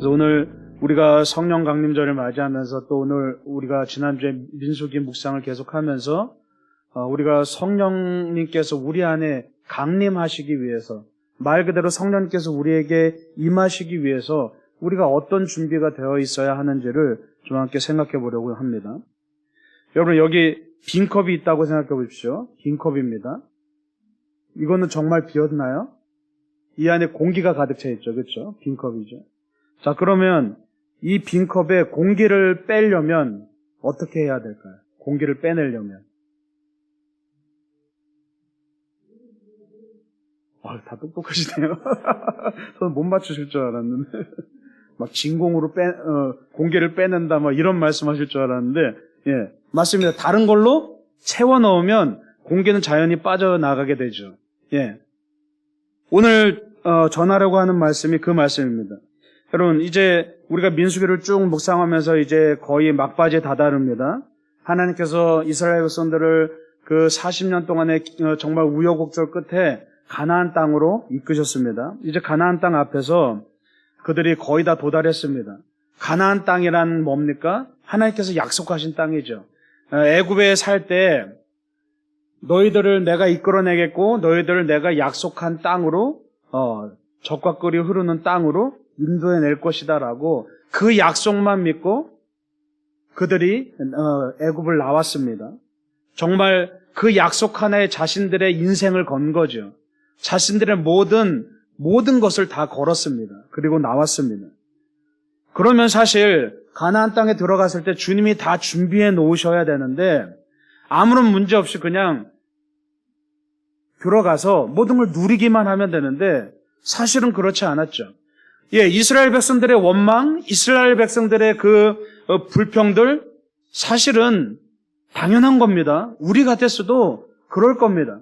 그래서 오늘 우리가 성령 강림절을 맞이하면서 또 오늘 우리가 지난주에 민수기 묵상을 계속하면서 우리가 성령님께서 우리 안에 강림하시기 위해서, 말 그대로 성령님께서 우리에게 임하시기 위해서 우리가 어떤 준비가 되어 있어야 하는지를 좀 함께 생각해 보려고 합니다. 여러분, 여기 빈 컵이 있다고 생각해 보십시오. 빈 컵입니다. 이거는 정말 비었나요? 이 안에 공기가 가득 차 있죠. 그렇죠? 빈 컵이죠. 자, 그러면 이 빈 컵에 공기를 빼려면 어떻게 해야 될까요? 공기를 빼내려면. 다 똑똑하시네요. 저는 못 맞추실 줄 알았는데. 막 진공으로 공기를 빼낸다, 이런 말씀 하실 줄 알았는데, 예, 맞습니다. 다른 걸로 채워 넣으면 공기는 자연히 빠져나가게 되죠. 예. 오늘, 전하려고 하는 말씀이 그 말씀입니다. 여러분, 이제 우리가 민수기를 쭉 묵상하면서 이제 거의 막바지에 다다릅니다. 하나님께서 이스라엘 백성들을 그 40년 동안의 정말 우여곡절 끝에 가나안 땅으로 이끄셨습니다. 이제 가나안 땅 앞에서 그들이 거의 다 도달했습니다. 가나안 땅이란 뭡니까? 하나님께서 약속하신 땅이죠. 애굽에 살 때 너희들을 내가 이끌어내겠고 너희들을 내가 약속한 땅으로 젖과 꿀이 흐르는 땅으로 인도해낼 것이다라고 그 약속만 믿고 그들이 애굽을 나왔습니다. 정말 그 약속 하나에 자신들의 인생을 건 거죠. 자신들의 모든 것을 다 걸었습니다. 그리고 나왔습니다. 그러면 사실 가나안 땅에 들어갔을 때 주님이 다 준비해 놓으셔야 되는데 아무런 문제 없이 그냥 들어가서 모든 걸 누리기만 하면 되는데 사실은 그렇지 않았죠. 예, 이스라엘 백성들의 원망, 이스라엘 백성들의 그 불평들 사실은 당연한 겁니다. 우리 같았어도 그럴 겁니다.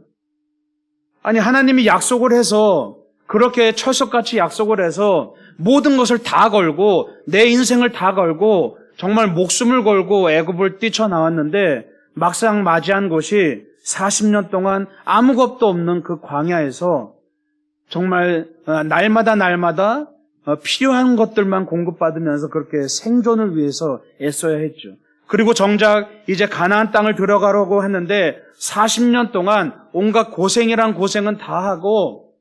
아니, 하나님이 약속을 해서 그렇게 철석같이 약속을 해서 모든 것을 다 걸고 내 인생을 다 걸고 정말 목숨을 걸고 애굽을 뛰쳐나왔는데 막상 맞이한 곳이 40년 동안 아무것도 없는 그 광야에서 정말 날마다 필요한 것들만 공급받으면서 그렇게 생존을 위해서 애써야 했죠. 그리고 정작 이제 가나안 땅을 들어가려고 했는데 40년 동안 온갖 고생이란 고생은 다 하고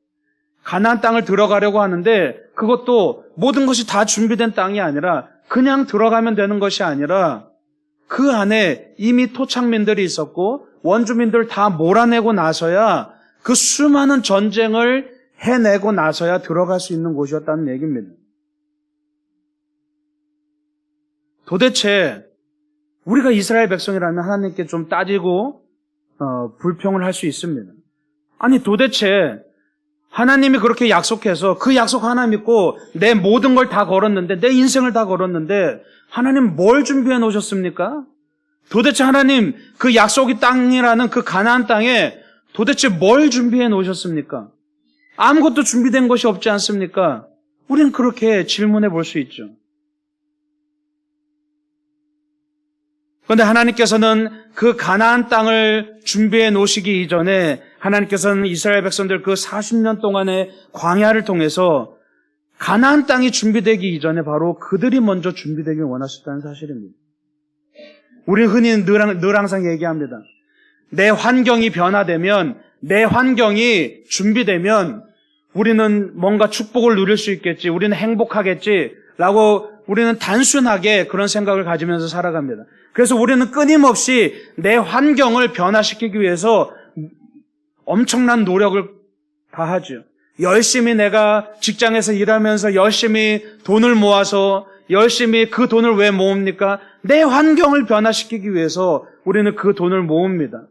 가나안 땅을 들어가려고 하는데 그것도 모든 것이 다 준비된 땅이 아니라 그냥 들어가면 되는 것이 아니라 그 안에 이미 토착민들이 있었고 원주민들 다 몰아내고 나서야 그 수많은 전쟁을 해내고 나서야 들어갈 수 있는 곳이었다는 얘기입니다. 도대체 우리가 이스라엘 백성이라면 하나님께 좀 따지고 불평을 할 수 있습니다. 아니, 도대체 하나님이 그렇게 약속해서 그 약속 하나 믿고 내 모든 걸 다 걸었는데, 내 인생을 다 걸었는데 하나님 뭘 준비해 놓으셨습니까? 도대체 하나님 그 약속의 땅이라는 그 가나안 땅에 도대체 뭘 준비해 놓으셨습니까? 아무것도 준비된 것이 없지 않습니까? 우리는 그렇게 질문해 볼 수 있죠. 그런데 하나님께서는 그 가나안 땅을 준비해 놓으시기 이전에 하나님께서는 이스라엘 백성들 그 40년 동안의 광야를 통해서 가나안 땅이 준비되기 이전에 바로 그들이 먼저 준비되길 원하셨다는 사실입니다. 우리 흔히 늘 항상 얘기합니다. 내 환경이 변화되면, 내 환경이 준비되면 우리는 뭔가 축복을 누릴 수 있겠지, 우리는 행복하겠지라고 우리는 단순하게 그런 생각을 가지면서 살아갑니다. 그래서 우리는 끊임없이 내 환경을 변화시키기 위해서 엄청난 노력을 다하죠. 열심히 내가 직장에서 일하면서 열심히 돈을 모아서 열심히 그 돈을 왜 모읍니까? 내 환경을 변화시키기 위해서 우리는 그 돈을 모읍니다.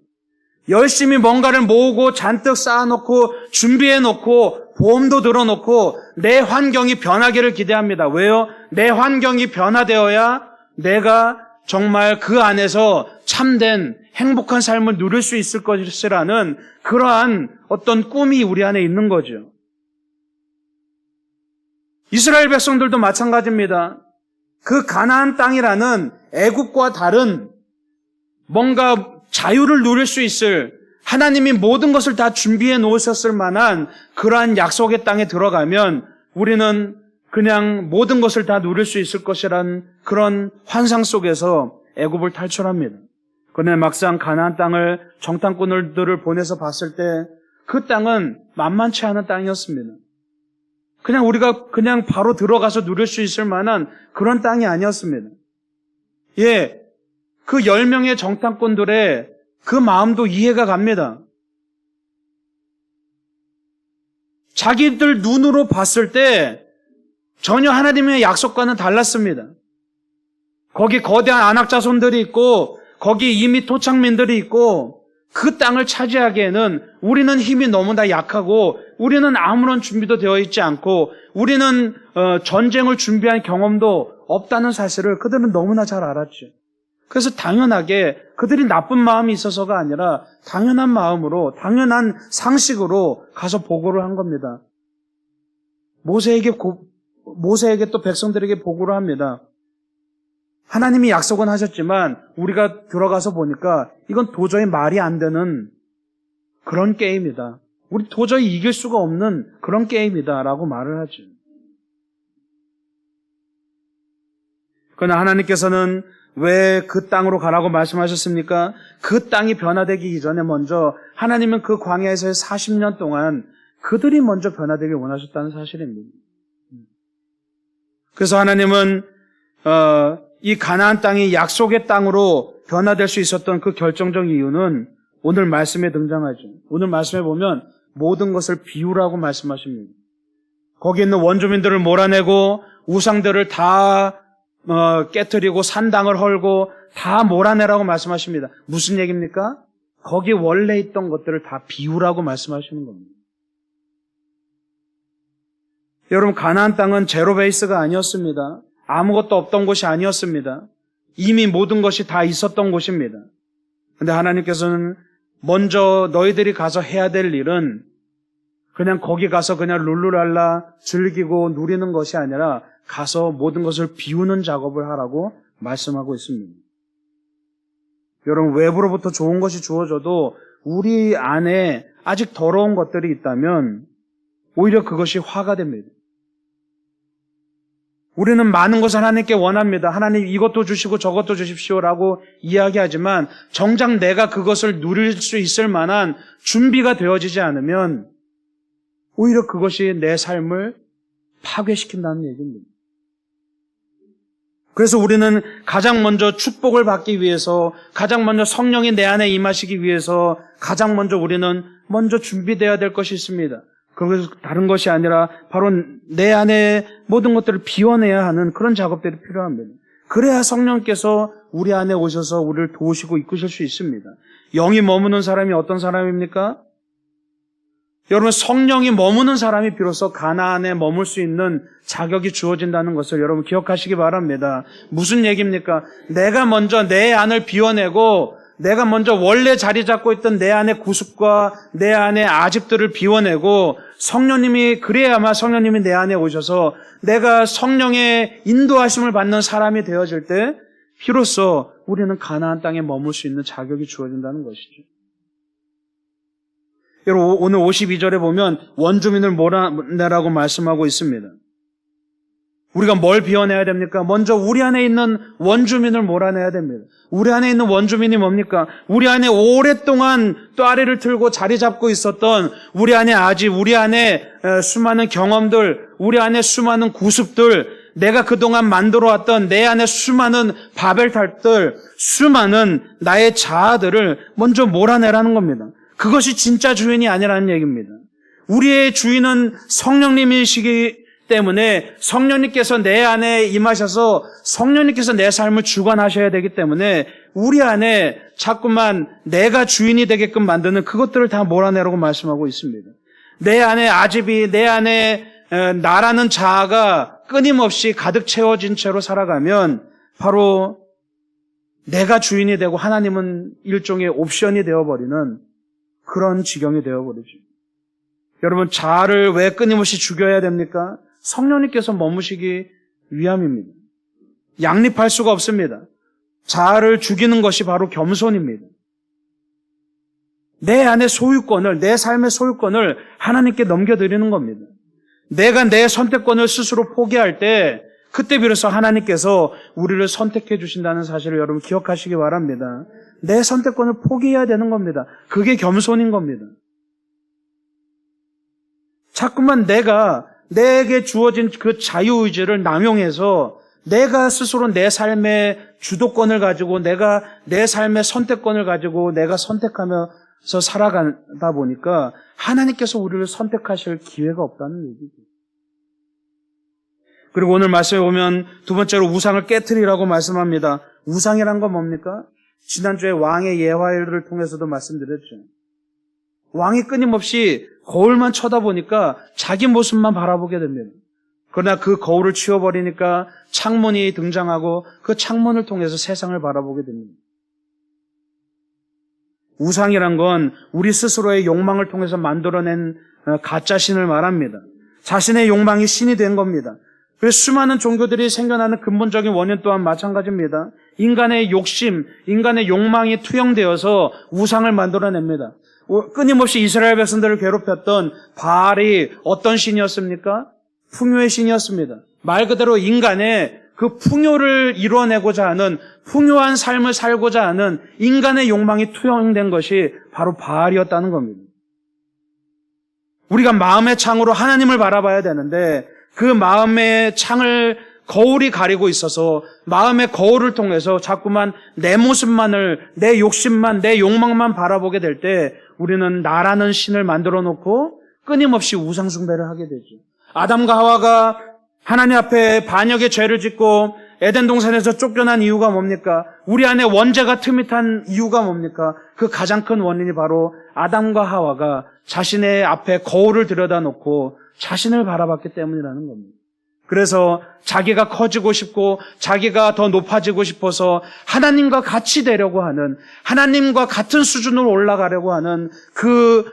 열심히 뭔가를 모으고 잔뜩 쌓아놓고 준비해놓고 보험도 들어놓고 내 환경이 변하기를 기대합니다. 왜요? 내 환경이 변화되어야 내가 정말 그 안에서 참된 행복한 삶을 누릴 수 있을 것이라는 그러한 어떤 꿈이 우리 안에 있는 거죠. 이스라엘 백성들도 마찬가지입니다. 그 가나안 땅이라는 애굽과 다른 뭔가 자유를 누릴 수 있을, 하나님이 모든 것을 다 준비해 놓으셨을 만한 그러한 약속의 땅에 들어가면 우리는 그냥 모든 것을 다 누릴 수 있을 것이란 그런 환상 속에서 애굽을 탈출합니다. 그런데 막상 가나안 땅을 정탐꾼들을 보내서 봤을 때 그 땅은 만만치 않은 땅이었습니다. 그냥 우리가 그냥 바로 들어가서 누릴 수 있을 만한 그런 땅이 아니었습니다. 예, 그 10명의 정탐꾼들의 그 마음도 이해가 갑니다. 자기들 눈으로 봤을 때 전혀 하나님의 약속과는 달랐습니다. 거기 거대한 아낙 자손들이 있고 거기 이미 토착민들이 있고 그 땅을 차지하기에는 우리는 힘이 너무나 약하고 우리는 아무런 준비도 되어 있지 않고 우리는 전쟁을 준비한 경험도 없다는 사실을 그들은 너무나 잘 알았죠. 그래서 당연하게 그들이 나쁜 마음이 있어서가 아니라 당연한 마음으로 당연한 상식으로 가서 보고를 한 겁니다. 모세에게 또 백성들에게 보고를 합니다. 하나님이 약속은 하셨지만 우리가 들어가서 보니까 이건 도저히 말이 안 되는 그런 게임이다. 우리 도저히 이길 수가 없는 그런 게임이다 라고 말을 하죠. 그러나 하나님께서는 왜 그 땅으로 가라고 말씀하셨습니까? 그 땅이 변화되기 이전에 먼저 하나님은 그 광야에서의 40년 동안 그들이 먼저 변화되길 원하셨다는 사실입니다. 그래서 하나님은 이 가나안 땅이 약속의 땅으로 변화될 수 있었던 그 결정적 이유는 오늘 말씀에 등장하죠. 오늘 말씀에 보면 모든 것을 비우라고 말씀하십니다. 거기 있는 원주민들을 몰아내고 우상들을 다 깨트리고 산당을 헐고 다 몰아내라고 말씀하십니다. 무슨 얘기입니까? 거기 원래 있던 것들을 다 비우라고 말씀하시는 겁니다. 여러분, 가나안 땅은 제로 베이스가 아니었습니다. 아무것도 없던 곳이 아니었습니다. 이미 모든 것이 다 있었던 곳입니다. 그런데 하나님께서는 먼저 너희들이 가서 해야 될 일은 그냥 거기 가서 그냥 룰루랄라 즐기고 누리는 것이 아니라 가서 모든 것을 비우는 작업을 하라고 말씀하고 있습니다. 여러분, 외부로부터 좋은 것이 주어져도 우리 안에 아직 더러운 것들이 있다면 오히려 그것이 화가 됩니다. 우리는 많은 것을 하나님께 원합니다. 하나님 이것도 주시고 저것도 주십시오라고 이야기하지만 정작 내가 그것을 누릴 수 있을 만한 준비가 되어지지 않으면 오히려 그것이 내 삶을 파괴시킨다는 얘기입니다. 그래서 우리는 가장 먼저 축복을 받기 위해서, 가장 먼저 성령이 내 안에 임하시기 위해서 가장 먼저 우리는 먼저 준비되어야 될 것이 있습니다. 그것은 다른 것이 아니라 바로 내 안에 모든 것들을 비워내야 하는 그런 작업들이 필요합니다. 그래야 성령께서 우리 안에 오셔서 우리를 도우시고 이끄실 수 있습니다. 영이 머무는 사람이 어떤 사람입니까? 여러분, 성령이 머무는 사람이 비로소 가나안에 머물 수 있는 자격이 주어진다는 것을 여러분 기억하시기 바랍니다. 무슨 얘기입니까? 내가 먼저 내 안을 비워내고 내가 먼저 원래 자리 잡고 있던 내 안의 구습과 내 안의 아집들을 비워내고 그래야만 성령님이 내 안에 오셔서 내가 성령의 인도하심을 받는 사람이 되어질 때 비로소 우리는 가나안 땅에 머물 수 있는 자격이 주어진다는 것이죠. 여러분, 오늘 52절에 보면 원주민을 몰아내라고 말씀하고 있습니다. 우리가 뭘 비워내야 됩니까? 먼저 우리 안에 있는 원주민을 몰아내야 됩니다. 우리 안에 있는 원주민이 뭡니까? 우리 안에 오랫동안 또아리를 틀고 자리 잡고 있었던 우리 안에 우리 안에 수많은 경험들, 우리 안에 수많은 구습들, 내가 그동안 만들어왔던 내 안에 수많은 바벨탑들, 수많은 나의 자아들을 먼저 몰아내라는 겁니다. 그것이 진짜 주인이 아니라는 얘기입니다. 우리의 주인은 성령님이시기 때문에 성령님께서 내 안에 임하셔서 성령님께서 내 삶을 주관하셔야 되기 때문에 우리 안에 자꾸만 내가 주인이 되게끔 만드는 그것들을 다 몰아내라고 말씀하고 있습니다. 내 안에 아집이, 내 안에 나라는 자아가 끊임없이 가득 채워진 채로 살아가면 바로 내가 주인이 되고 하나님은 일종의 옵션이 되어버리는 그런 지경이 되어버리죠. 여러분, 자아를 왜 끊임없이 죽여야 됩니까? 성령님께서 머무시기 위함입니다. 양립할 수가 없습니다. 자아를 죽이는 것이 바로 겸손입니다. 내 안의 소유권을, 내 삶의 소유권을 하나님께 넘겨드리는 겁니다. 내가 내 선택권을 스스로 포기할 때 그때 비로소 하나님께서 우리를 선택해 주신다는 사실을 여러분 기억하시기 바랍니다. 내 선택권을 포기해야 되는 겁니다. 그게 겸손인 겁니다. 자꾸만 내게 주어진 그 자유의지를 남용해서 내가 스스로 내 삶의 주도권을 가지고 내가 내 삶의 선택권을 가지고 내가 선택하면서 살아가다 보니까 하나님께서 우리를 선택하실 기회가 없다는 얘기죠. 그리고 오늘 말씀에 보면 두 번째로 우상을 깨트리라고 말씀합니다. 우상이란 건 뭡니까? 지난주에 왕의 예화를 통해서도 말씀드렸죠. 왕이 끊임없이 거울만 쳐다보니까 자기 모습만 바라보게 됩니다. 그러나 그 거울을 치워버리니까 창문이 등장하고 그 창문을 통해서 세상을 바라보게 됩니다. 우상이란 건 우리 스스로의 욕망을 통해서 만들어낸 가짜 신을 말합니다. 자신의 욕망이 신이 된 겁니다. 그래서 수많은 종교들이 생겨나는 근본적인 원인 또한 마찬가지입니다. 인간의 욕심, 인간의 욕망이 투영되어서 우상을 만들어냅니다. 끊임없이 이스라엘 백성들을 괴롭혔던 바알이 어떤 신이었습니까? 풍요의 신이었습니다. 말 그대로 인간의 그 풍요를 이뤄내고자 하는, 풍요한 삶을 살고자 하는 인간의 욕망이 투영된 것이 바로 바알이었다는 겁니다. 우리가 마음의 창으로 하나님을 바라봐야 되는데 그 마음의 창을 거울이 가리고 있어서 마음의 거울을 통해서 자꾸만 내 모습만을, 내 욕심만, 내 욕망만 바라보게 될 때 우리는 나라는 신을 만들어 놓고 끊임없이 우상 숭배를 하게 되죠. 아담과 하와가 하나님 앞에 반역의 죄를 짓고 에덴 동산에서 쫓겨난 이유가 뭡니까? 우리 안에 원죄가 틈이 탄 이유가 뭡니까? 그 가장 큰 원인이 바로 아담과 하와가 자신의 앞에 거울을 들여다놓고 자신을 바라봤기 때문이라는 겁니다. 그래서 자기가 커지고 싶고 자기가 더 높아지고 싶어서 하나님과 같이 되려고 하는, 하나님과 같은 수준으로 올라가려고 하는 그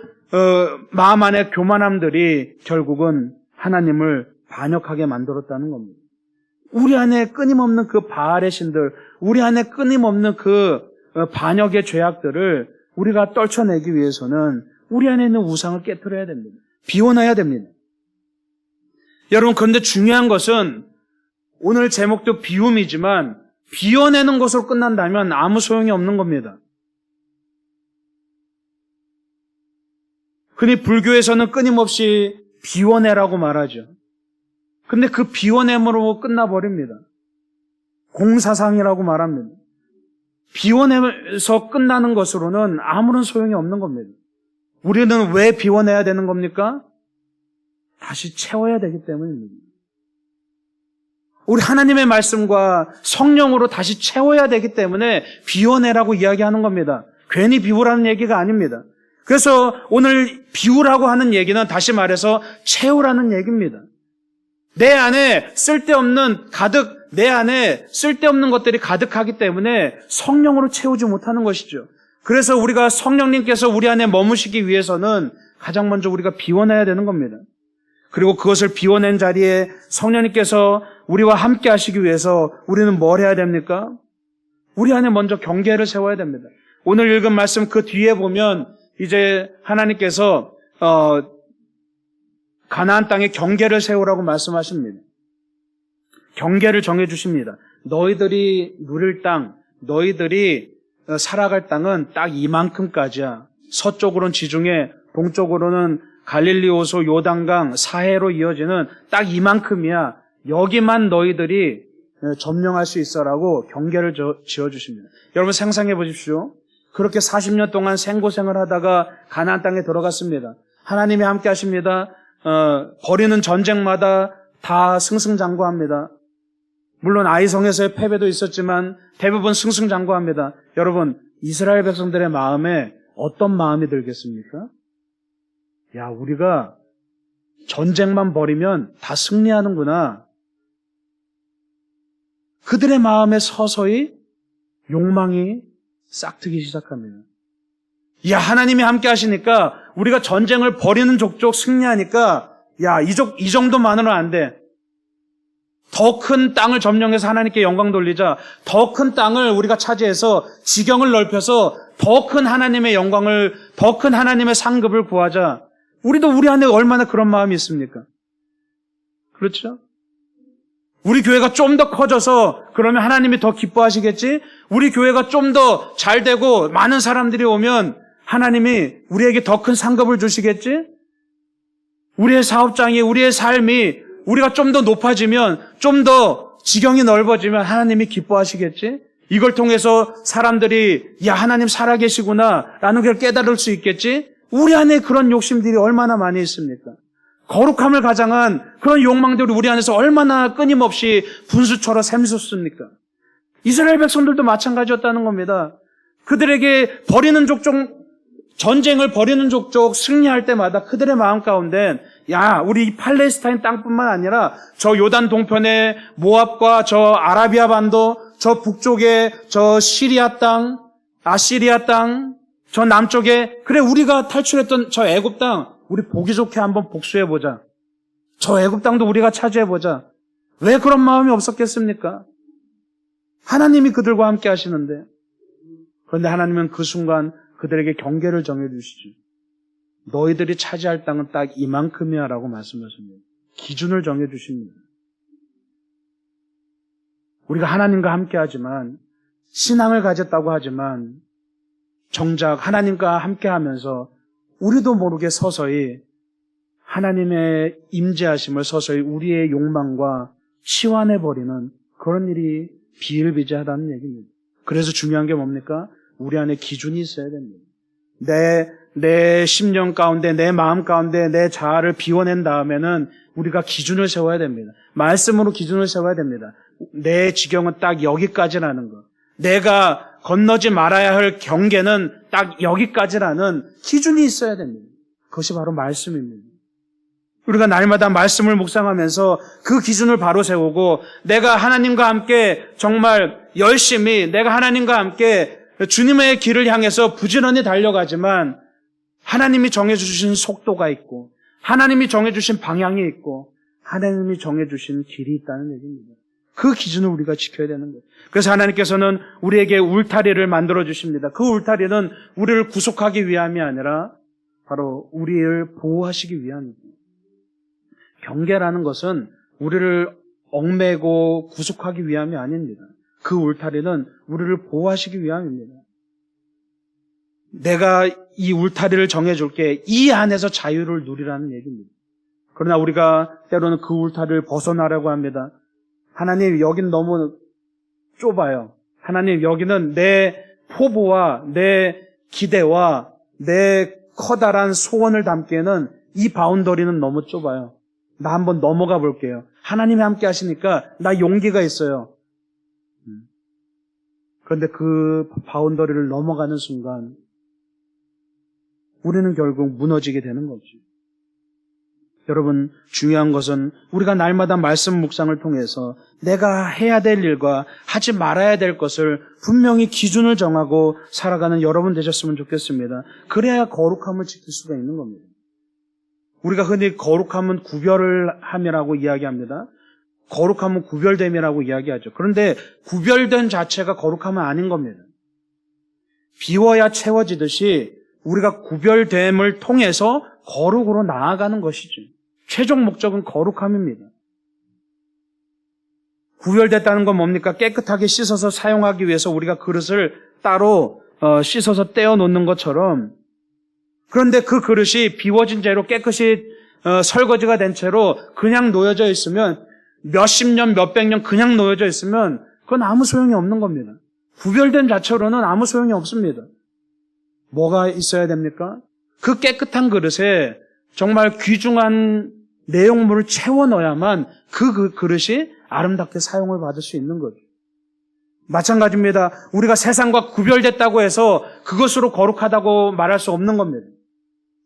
마음 안의 교만함들이 결국은 하나님을 반역하게 만들었다는 겁니다. 우리 안에 끊임없는 그 바알의 신들, 우리 안에 끊임없는 그 반역의 죄악들을 우리가 떨쳐내기 위해서는 우리 안에 있는 우상을 깨트려야 됩니다. 비워놔야 됩니다. 여러분, 그런데 중요한 것은 오늘 제목도 비움이지만 비워내는 것으로 끝난다면 아무 소용이 없는 겁니다. 흔히 불교에서는 끊임없이 비워내라고 말하죠. 근데 그 비워냄으로 끝나버립니다. 공사상이라고 말합니다. 비워내서 끝나는 것으로는 아무런 소용이 없는 겁니다. 우리는 왜 비워내야 되는 겁니까? 다시 채워야 되기 때문입니다. 우리 하나님의 말씀과 성령으로 다시 채워야 되기 때문에 비워내라고 이야기하는 겁니다. 괜히 비우라는 얘기가 아닙니다. 그래서 오늘 비우라고 하는 얘기는 다시 말해서 채우라는 얘기입니다. 내 안에 쓸데없는 것들이 가득하기 때문에 성령으로 채우지 못하는 것이죠. 그래서 우리가 성령님께서 우리 안에 머무시기 위해서는 가장 먼저 우리가 비워내야 되는 겁니다. 그리고 그것을 비워낸 자리에 성령님께서 우리와 함께 하시기 위해서 우리는 뭘 해야 됩니까? 우리 안에 먼저 경계를 세워야 됩니다. 오늘 읽은 말씀 그 뒤에 보면 이제 하나님께서 가나안 땅에 경계를 세우라고 말씀하십니다. 경계를 정해 주십니다. 너희들이 누릴 땅, 너희들이 살아갈 땅은 딱 이만큼까지야. 서쪽으로는 지중해, 동쪽으로는 갈릴리 호수, 요단강, 사해로 이어지는 딱 이만큼이야. 여기만 너희들이 점령할 수 있어라고 경계를 지어주십니다. 여러분 상상해 보십시오. 그렇게 40년 동안 생고생을 하다가 가나안 땅에 들어갔습니다. 하나님이 함께 하십니다. 벌이는 전쟁마다 다 승승장구합니다. 물론 아이성에서의 패배도 있었지만 대부분 승승장구합니다. 여러분, 이스라엘 백성들의 마음에 어떤 마음이 들겠습니까? 야, 우리가 전쟁만 벌이면 다 승리하는구나. 그들의 마음에 서서히 욕망이 싹트기 시작합니다. 야, 하나님이 함께 하시니까 우리가 전쟁을 벌이는 족족 승리하니까 야, 이 정도만으로는 안 돼. 더 큰 땅을 점령해서 하나님께 영광 돌리자. 더 큰 땅을 우리가 차지해서 지경을 넓혀서 더 큰 하나님의 영광을, 더 큰 하나님의 상급을 구하자. 우리도 우리 안에 얼마나 그런 마음이 있습니까? 그렇죠? 우리 교회가 좀 더 커져서 그러면 하나님이 더 기뻐하시겠지? 우리 교회가 좀 더 잘 되고 많은 사람들이 오면 하나님이 우리에게 더 큰 상급을 주시겠지? 우리의 사업장이, 우리의 삶이 우리가 좀 더 높아지면, 좀 더 지경이 넓어지면 하나님이 기뻐하시겠지? 이걸 통해서 사람들이 야, 하나님 살아계시구나 라는 걸 깨달을 수 있겠지? 우리 안에 그런 욕심들이 얼마나 많이 있습니까? 거룩함을 가장한 그런 욕망들이 우리 안에서 얼마나 끊임없이 분수처럼 샘솟습니까? 이스라엘 백성들도 마찬가지였다는 겁니다. 그들에게 전쟁을 벌이는 족족 승리할 때마다 그들의 마음 가운데 야, 우리 이 팔레스타인 땅뿐만 아니라 저 요단 동편의 모압과 저 아라비아 반도, 저 북쪽에 저 시리아 땅, 아시리아 땅, 저 남쪽에 그래 우리가 탈출했던 저 애굽 땅 우리 보기 좋게 한번 복수해보자. 저 애굽 땅도 우리가 차지해보자. 왜 그런 마음이 없었겠습니까? 하나님이 그들과 함께 하시는데 그런데 하나님은 그 순간 그들에게 경계를 정해주시죠. 너희들이 차지할 땅은 딱 이만큼이야 라고 말씀하십니다. 기준을 정해주십니다. 우리가 하나님과 함께 하지만 신앙을 가졌다고 하지만 정작 하나님과 함께 하면서 우리도 모르게 서서히 하나님의 임재하심을 서서히 우리의 욕망과 치환해버리는 그런 일이 비일비재하다는 얘기입니다. 그래서 중요한 게 뭡니까? 우리 안에 기준이 있어야 됩니다. 내 심령 가운데, 내 마음 가운데 내 자아를 비워낸 다음에는 우리가 기준을 세워야 됩니다. 말씀으로 기준을 세워야 됩니다. 내 지경은 딱 여기까지라는 것. 내가 건너지 말아야 할 경계는 딱 여기까지라는 기준이 있어야 됩니다. 그것이 바로 말씀입니다. 우리가 날마다 말씀을 묵상하면서 그 기준을 바로 세우고 내가 하나님과 함께 정말 열심히 내가 하나님과 함께 주님의 길을 향해서 부지런히 달려가지만 하나님이 정해주신 속도가 있고 하나님이 정해주신 방향이 있고 하나님이 정해주신 길이 있다는 얘기입니다. 그 기준을 우리가 지켜야 되는 거예요. 그래서 하나님께서는 우리에게 울타리를 만들어 주십니다. 그 울타리는 우리를 구속하기 위함이 아니라 바로 우리를 보호하시기 위함입니다. 경계라는 것은 우리를 얽매고 구속하기 위함이 아닙니다. 그 울타리는 우리를 보호하시기 위함입니다. 내가 이 울타리를 정해줄게. 이 안에서 자유를 누리라는 얘기입니다. 그러나 우리가 때로는 그 울타리를 벗어나려고 합니다. 하나님, 여긴 너무 좁아요. 하나님, 여기는 내 포부와 내 기대와 내 커다란 소원을 담기에는 이 바운더리는 너무 좁아요. 나 한번 넘어가 볼게요. 하나님이 함께 하시니까 나 용기가 있어요. 그런데 그 바운더리를 넘어가는 순간 우리는 결국 무너지게 되는 거죠. 여러분, 중요한 것은 우리가 날마다 말씀 묵상을 통해서 내가 해야 될 일과 하지 말아야 될 것을 분명히 기준을 정하고 살아가는 여러분 되셨으면 좋겠습니다. 그래야 거룩함을 지킬 수가 있는 겁니다. 우리가 흔히 거룩함은 구별을 함이라고 이야기합니다. 거룩함은 구별됨이라고 이야기하죠. 그런데 구별된 자체가 거룩함은 아닌 겁니다. 비워야 채워지듯이 우리가 구별됨을 통해서 거룩으로 나아가는 것이죠. 최종 목적은 거룩함입니다. 구별됐다는 건 뭡니까? 깨끗하게 씻어서 사용하기 위해서 우리가 그릇을 따로 씻어서 떼어 놓는 것처럼, 그런데 그 그릇이 비워진 채로 깨끗이 설거지가 된 채로 그냥 놓여져 있으면, 몇십 년, 몇백 년 그냥 놓여져 있으면 그건 아무 소용이 없는 겁니다. 구별된 자체로는 아무 소용이 없습니다. 뭐가 있어야 됩니까? 그 깨끗한 그릇에 정말 귀중한 내용물을 채워 넣어야만 그 그릇이 아름답게 사용을 받을 수 있는 거죠. 마찬가지입니다. 우리가 세상과 구별됐다고 해서 그것으로 거룩하다고 말할 수 없는 겁니다.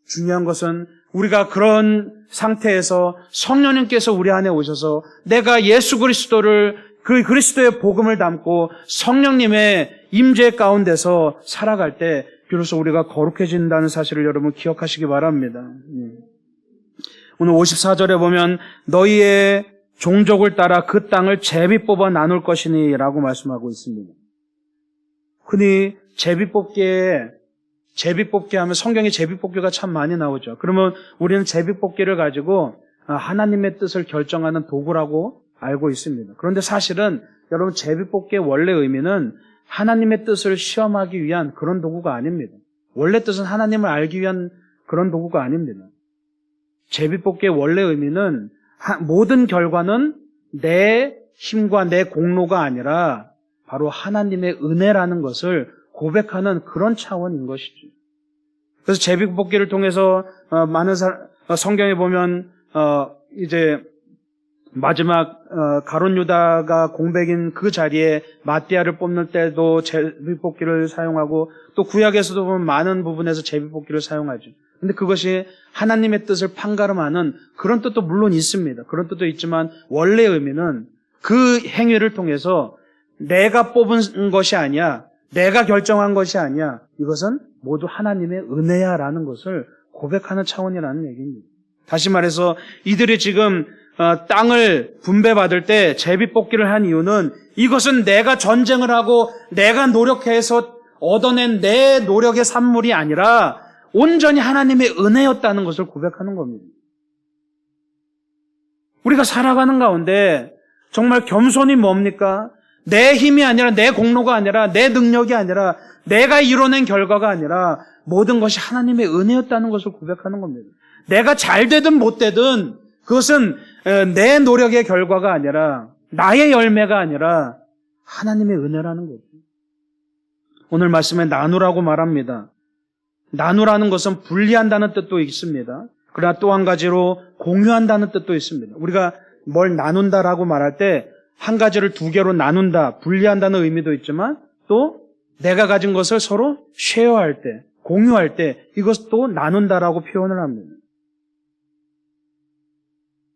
중요한 것은 우리가 그런 상태에서 성령님께서 우리 안에 오셔서 내가 예수 그리스도를, 그 그리스도의 복음을 담고 성령님의 임재 가운데서 살아갈 때 비로소 우리가 거룩해진다는 사실을 여러분 기억하시기 바랍니다. 오늘 54절에 보면 너희의 종족을 따라 그 땅을 제비 뽑아 나눌 것이니 라고 말씀하고 있습니다. 흔히 제비 뽑기 하면 성경에 제비 뽑기가 참 많이 나오죠. 그러면 우리는 제비 뽑기를 가지고 하나님의 뜻을 결정하는 도구라고 알고 있습니다. 그런데 사실은 여러분 제비뽑기의 원래 의미는 하나님의 뜻을 시험하기 위한 그런 도구가 아닙니다. 원래 뜻은 하나님을 알기 위한 그런 도구가 아닙니다. 제비뽑기의 원래 의미는 모든 결과는 내 힘과 내 공로가 아니라 바로 하나님의 은혜라는 것을 고백하는 그런 차원인 것이죠. 그래서 제비뽑기를 통해서 많은 성경에 보면 이제 마지막 가룟 유다가 공백인 그 자리에 마띠아를 뽑는 때도 제비뽑기를 사용하고 또 구약에서도 보면 많은 부분에서 제비뽑기를 사용하죠. 근데 그것이 하나님의 뜻을 판가름하는 그런 뜻도 물론 있습니다. 그런 뜻도 있지만 원래 의미는 그 행위를 통해서 내가 뽑은 것이 아니야, 내가 결정한 것이 아니야, 이것은 모두 하나님의 은혜야라는 것을 고백하는 차원이라는 얘기입니다. 다시 말해서 이들이 지금 땅을 분배받을 때 제비뽑기를 한 이유는 이것은 내가 전쟁을 하고 내가 노력해서 얻어낸 내 노력의 산물이 아니라 온전히 하나님의 은혜였다는 것을 고백하는 겁니다. 우리가 살아가는 가운데 정말 겸손이 뭡니까? 내 힘이 아니라 내 공로가 아니라 내 능력이 아니라 내가 이뤄낸 결과가 아니라 모든 것이 하나님의 은혜였다는 것을 고백하는 겁니다. 내가 잘 되든 못 되든 그것은 내 노력의 결과가 아니라 나의 열매가 아니라 하나님의 은혜라는 거죠. 오늘 말씀에 나누라고 말합니다. 나누라는 것은 분리한다는 뜻도 있습니다. 그러나 또 한 가지로 공유한다는 뜻도 있습니다. 우리가 뭘 나눈다라고 말할 때 한 가지를 두 개로 나눈다, 분리한다는 의미도 있지만 또 내가 가진 것을 서로 쉐어할 때, 공유할 때 이것도 나눈다라고 표현을 합니다.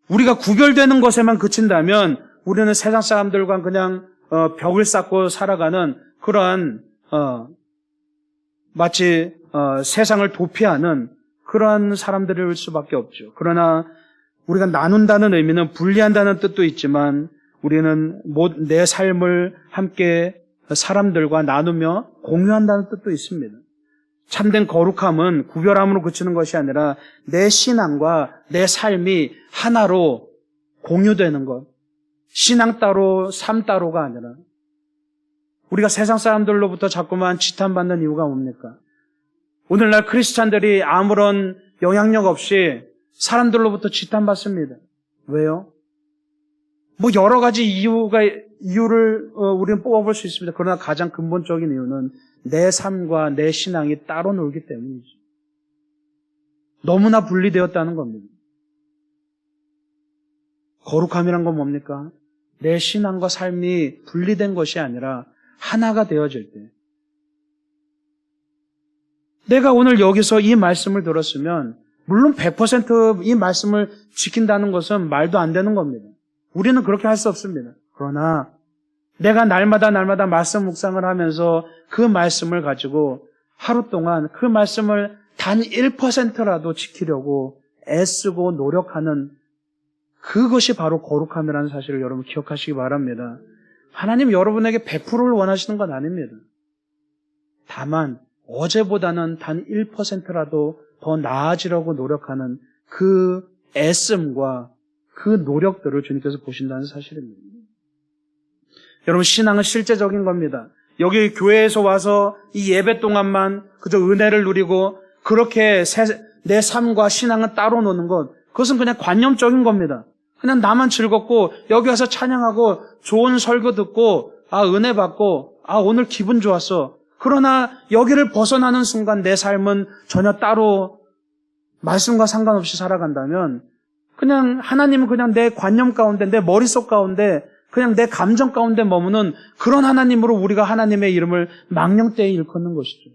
우리가 구별되는 것에만 그친다면 우리는 세상 사람들과 그냥 벽을 쌓고 살아가는 그러한 마치 세상을 도피하는 그러한 사람들일 수밖에 없죠. 그러나 우리가 나눈다는 의미는 분리한다는 뜻도 있지만 우리는 내 삶을 함께 사람들과 나누며 공유한다는 뜻도 있습니다. 참된 거룩함은 구별함으로 그치는 것이 아니라 내 신앙과 내 삶이 하나로 공유되는 것. 신앙 따로 삶 따로가 아니라 우리가 세상 사람들로부터 자꾸만 지탄받는 이유가 뭡니까? 오늘날 크리스찬들이 아무런 영향력 없이 사람들로부터 지탄받습니다. 왜요? 뭐 여러 가지 이유를 우리는 뽑아볼 수 있습니다. 그러나 가장 근본적인 이유는 내 삶과 내 신앙이 따로 놀기 때문이죠. 너무나 분리되었다는 겁니다. 거룩함이란 건 뭡니까? 내 신앙과 삶이 분리된 것이 아니라 하나가 되어질 때. 내가 오늘 여기서 이 말씀을 들었으면 물론 100% 이 말씀을 지킨다는 것은 말도 안 되는 겁니다. 우리는 그렇게 할 수 없습니다. 그러나 내가 날마다 말씀 묵상을 하면서 그 말씀을 가지고 하루 동안 그 말씀을 단 1%라도 지키려고 애쓰고 노력하는 그것이 바로 거룩함이라는 사실을 여러분 기억하시기 바랍니다. 하나님 여러분에게 100%를 원하시는 건 아닙니다. 다만 어제보다는 단 1%라도 더 나아지려고 노력하는 그 애씀과 그 노력들을 주님께서 보신다는 사실입니다. 여러분 신앙은 실제적인 겁니다. 여기 교회에서 와서 이 예배 동안만 그저 은혜를 누리고 그렇게 내 삶과 신앙은 따로 노는 것, 그것은 그냥 관념적인 겁니다. 그냥 나만 즐겁고 여기 와서 찬양하고 좋은 설교 듣고 은혜 받고 오늘 기분 좋았어. 그러나 여기를 벗어나는 순간 내 삶은 전혀 따로 말씀과 상관없이 살아간다면 그냥 하나님은 그냥 내 관념 가운데 내 머릿속 가운데 그냥 내 감정 가운데 머무는 그런 하나님으로 우리가 하나님의 이름을 망령되이 일컫는 것이죠.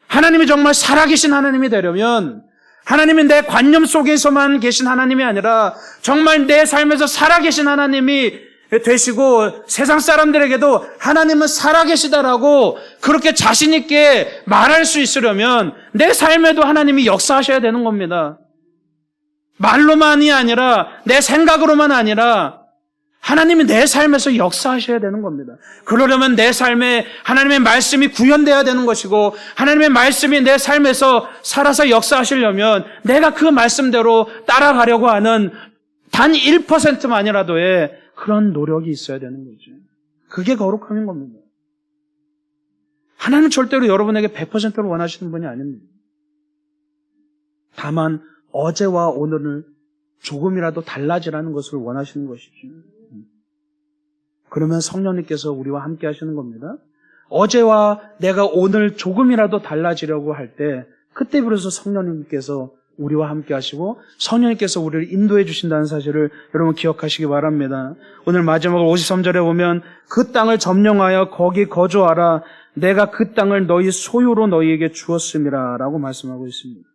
하나님이 정말 살아계신 하나님이 되려면 하나님은 내 관념 속에서만 계신 하나님이 아니라 정말 내 삶에서 살아계신 하나님이 되시고 세상 사람들에게도 하나님은 살아계시다라고 그렇게 자신 있게 말할 수 있으려면 내 삶에도 하나님이 역사하셔야 되는 겁니다. 말로만이 아니라 내 생각으로만 아니라 하나님이 내 삶에서 역사하셔야 되는 겁니다. 그러려면 내 삶에 하나님의 말씀이 구현되어야 되는 것이고 하나님의 말씀이 내 삶에서 살아서 역사하시려면 내가 그 말씀대로 따라가려고 하는 단 1%만이라도의 그런 노력이 있어야 되는 거죠. 그게 거룩함인 겁니다. 하나님은 절대로 여러분에게 100%를 원하시는 분이 아닙니다. 다만 어제와 오늘을 조금이라도 달라지라는 것을 원하시는 것이죠. 그러면 성령님께서 우리와 함께 하시는 겁니다. 어제와 내가 오늘 조금이라도 달라지려고 할 때 그때 비로소 성령님께서 우리와 함께 하시고 성령님께서 우리를 인도해 주신다는 사실을 여러분 기억하시기 바랍니다. 오늘 마지막으로 53절에 보면 그 땅을 점령하여 거기 거주하라. 내가 그 땅을 너희 소유로 너희에게 주었음이라 라고 말씀하고 있습니다.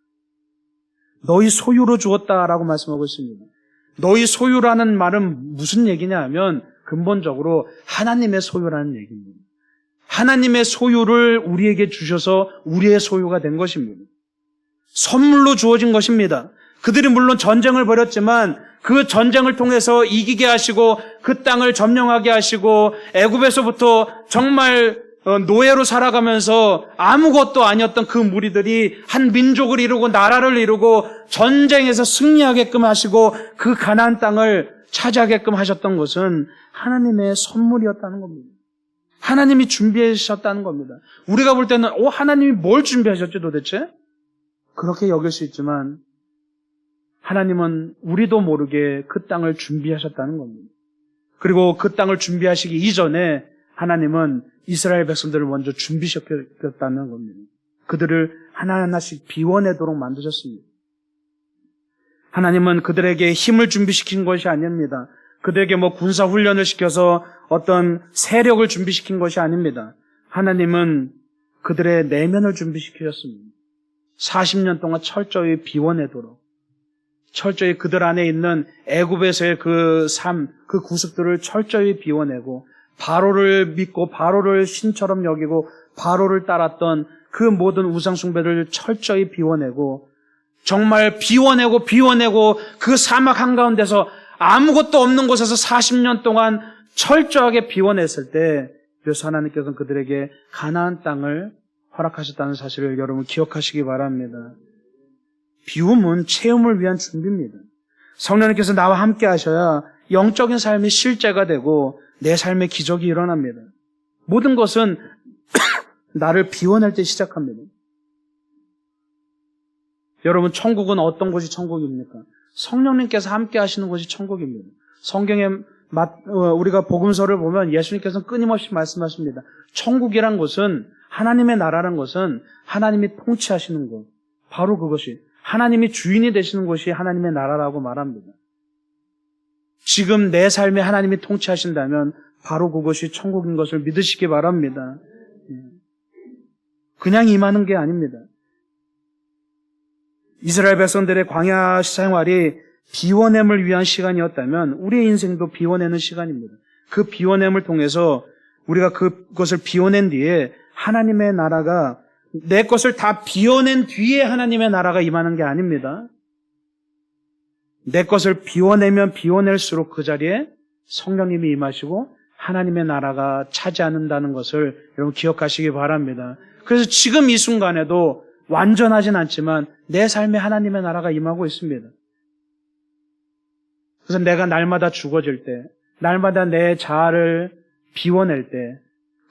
너희 소유로 주었다라고 말씀하고 있습니다. 너희 소유라는 말은 무슨 얘기냐 하면 근본적으로 하나님의 소유라는 얘기입니다. 하나님의 소유를 우리에게 주셔서 우리의 소유가 된 것입니다. 선물로 주어진 것입니다. 그들이 물론 전쟁을 벌였지만 그 전쟁을 통해서 이기게 하시고 그 땅을 점령하게 하시고 애굽에서부터 정말 노예로 살아가면서 아무것도 아니었던 그 무리들이 한 민족을 이루고 나라를 이루고 전쟁에서 승리하게끔 하시고 그 가나안 땅을 차지하게끔 하셨던 것은 하나님의 선물이었다는 겁니다. 하나님이 준비하셨다는 겁니다. 우리가 볼 때는 하나님이 뭘 준비하셨지 도대체? 그렇게 여길 수 있지만 하나님은 우리도 모르게 그 땅을 준비하셨다는 겁니다. 그리고 그 땅을 준비하시기 이전에 하나님은 이스라엘 백성들을 먼저 준비시켰다는 겁니다. 그들을 하나하나씩 비워내도록 만드셨습니다. 하나님은 그들에게 힘을 준비시킨 것이 아닙니다. 그들에게 군사 훈련을 시켜서 어떤 세력을 준비시킨 것이 아닙니다. 하나님은 그들의 내면을 준비시키셨습니다. 40년 동안 철저히 비워내도록, 철저히 그들 안에 있는 애굽에서의 그 삶, 그 구습들을 철저히 비워내고 바로를 믿고 바로를 신처럼 여기고 바로를 따랐던 그 모든 우상 숭배를 철저히 비워내고 정말 비워내고 그 사막 한가운데서 아무것도 없는 곳에서 40년 동안 철저하게 비워냈을 때 그래서 하나님께서는 그들에게 가나안 땅을 허락하셨다는 사실을 여러분 기억하시기 바랍니다. 비움은 체험을 위한 준비입니다. 성령님께서 나와 함께 하셔야 영적인 삶이 실제가 되고 내 삶의 기적이 일어납니다. 모든 것은 나를 비워낼 때 시작합니다. 여러분 천국은 어떤 곳이 천국입니까? 성령님께서 함께 하시는 곳이 천국입니다. 성경에 우리가 복음서를 보면 예수님께서는 끊임없이 말씀하십니다. 천국이란 것은 하나님의 나라란 것은 하나님이 통치하시는 것, 바로 그것이 하나님이 주인이 되시는 것이 하나님의 나라라고 말합니다. 지금 내 삶에 하나님이 통치하신다면 바로 그것이 천국인 것을 믿으시기 바랍니다. 그냥 임하는 게 아닙니다. 이스라엘 백성들의 광야 생활이 비워냄을 위한 시간이었다면 우리의 인생도 비워내는 시간입니다. 그 비워냄을 통해서 우리가 그것을 비워낸 뒤에 하나님의 나라가 내 것을 다 비워낸 뒤에 하나님의 나라가 임하는 게 아닙니다. 내 것을 비워내면 비워낼수록 그 자리에 성령님이 임하시고 하나님의 나라가 차지하는다는 것을 여러분 기억하시기 바랍니다. 그래서 지금 이 순간에도 완전하진 않지만 내 삶에 하나님의 나라가 임하고 있습니다. 그래서 내가 날마다 죽어질 때, 날마다 내 자아를 비워낼 때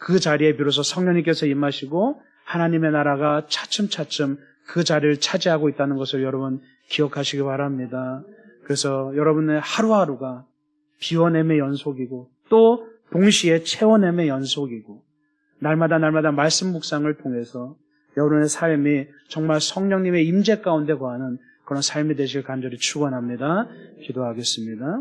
그 자리에 비로소 성령님께서 임하시고 하나님의 나라가 차츰차츰 그 자리를 차지하고 있다는 것을 여러분 기억하시기 바랍니다. 그래서 여러분의 하루하루가 비워냄의 연속이고 또 동시에 채워냄의 연속이고 날마다 말씀 묵상을 통해서 여러분의 삶이 정말 성령님의 임재 가운데 거하는 그런 삶이 되시길 간절히 축원합니다. 기도하겠습니다.